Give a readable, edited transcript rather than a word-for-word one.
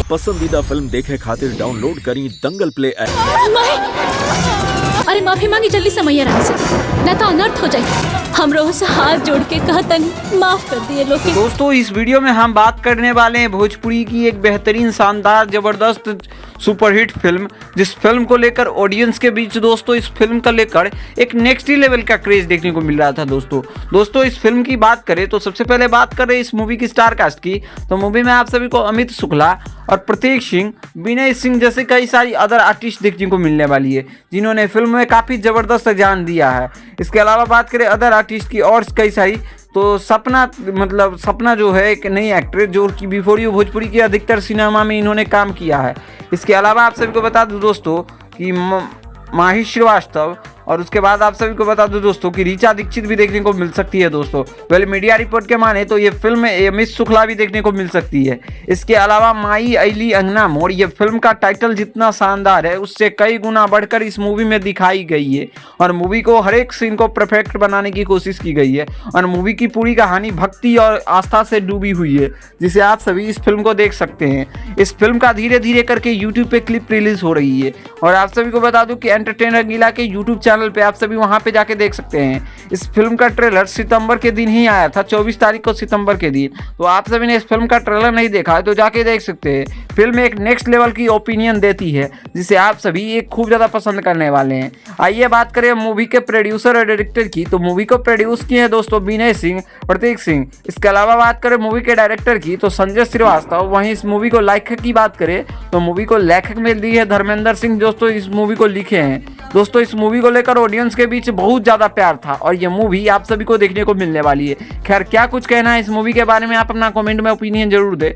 पसंदीदा फिल्म देखे खातिर डाउनलोड करी दंगल प्ले ऐप। अरे माफी मांगी जल्दी से मैया रानी से, न तो अनर्थ हो जाए। हम रोज से हाथ जोड़ के कहतन माफ कर दिए लोग। दोस्तों इस वीडियो में हम बात करने वाले हैं भोजपुरी की एक बेहतरीन शानदार जबरदस्त सुपरहिट फिल्म, जिस फिल्म को लेकर ऑडियंस के बीच दोस्तों इस फिल्म का लेकर एक नेक्स्ट ही लेवल का क्रेज देखने को मिल रहा था। दोस्तों इस फिल्म की बात करें तो सबसे पहले बात करें इस मूवी की स्टार कास्ट की, तो मूवी में आप सभी को अमित शुक्ला और प्रतीक सिंह, विनय सिंह जैसे कई सारी अदर आर्टिस्ट देखने को मिलने वाली है, जिन्होंने फिल्म में काफ़ी ज़बरदस्त जान दिया है। इसके अलावा बात करें अदर आर्टिस्ट की और कई सारी, तो सपना जो है एक नई एक्ट्रेस जो कि बिफोर यू भोजपुरी की अधिकतर सिनेमा में इन्होंने काम किया है। इसके अलावा आप सभी को बता दूं दोस्तों कि माही श्रीवास्तव, और उसके बाद आप सभी को बता दूं दोस्तों कि ऋचा दीक्षित भी देखने को मिल सकती है दोस्तों। वेल मीडिया रिपोर्ट के माने तो ये फिल्म में अमित शुक्ला भी देखने को मिल सकती है। इसके अलावा माई अली अंगना मोड़, ये फिल्म का टाइटल जितना शानदार है उससे कई गुना बढ़कर इस मूवी में दिखाई गई है, और मूवी को हर एक सीन को परफेक्ट बनाने की कोशिश की गई है, और मूवी की पूरी कहानी भक्ति और आस्था से डूबी हुई है, जिसे आप सभी इस फिल्म को देख सकते हैं। इस फिल्म का धीरे धीरे करके यूट्यूब पे क्लिप रिलीज हो रही है, और आप सभी को बता दूं कि एंटरटेनर रंगीला के यूट्यूब चैनल पे आप सभी वहां पे जाके देख सकते हैं। इस फिल्म का ट्रेलर सितंबर के दिन ही आया था, 24 तारीख को सितंबर के दिन। तो आप सभी ने इस फिल्म का ट्रेलर नहीं देखा है तो जाके देख सकते हैं। फिल्म एक नेक्स्ट लेवल की ओपिनियन देती है, जिसे आप सभी एक खूब ज़्यादा पसंद करने वाले हैं। आइए बात करें मूवी के प्रोड्यूसर और डायरेक्टर की, तो मूवी को प्रोड्यूस किए हैं दोस्तों विनय सिंह, प्रतीक सिंह। इसके अलावा बात करें मूवी के डायरेक्टर की तो संजय श्रीवास्तव। वहीं इस मूवी को लेखक की बात करें तो मूवी को लेखक में दी है धर्मेंद्र सिंह दोस्तों, इस मूवी को लिखे हैं। दोस्तों इस मूवी को लेकर ऑडियंस के बीच बहुत ज़्यादा प्यार था, और ये मूवी आप सभी को देखने को मिलने वाली है। खैर क्या कुछ कहना है इस मूवी के बारे में, आप अपना कमेंट में ओपिनियन जरूर दें।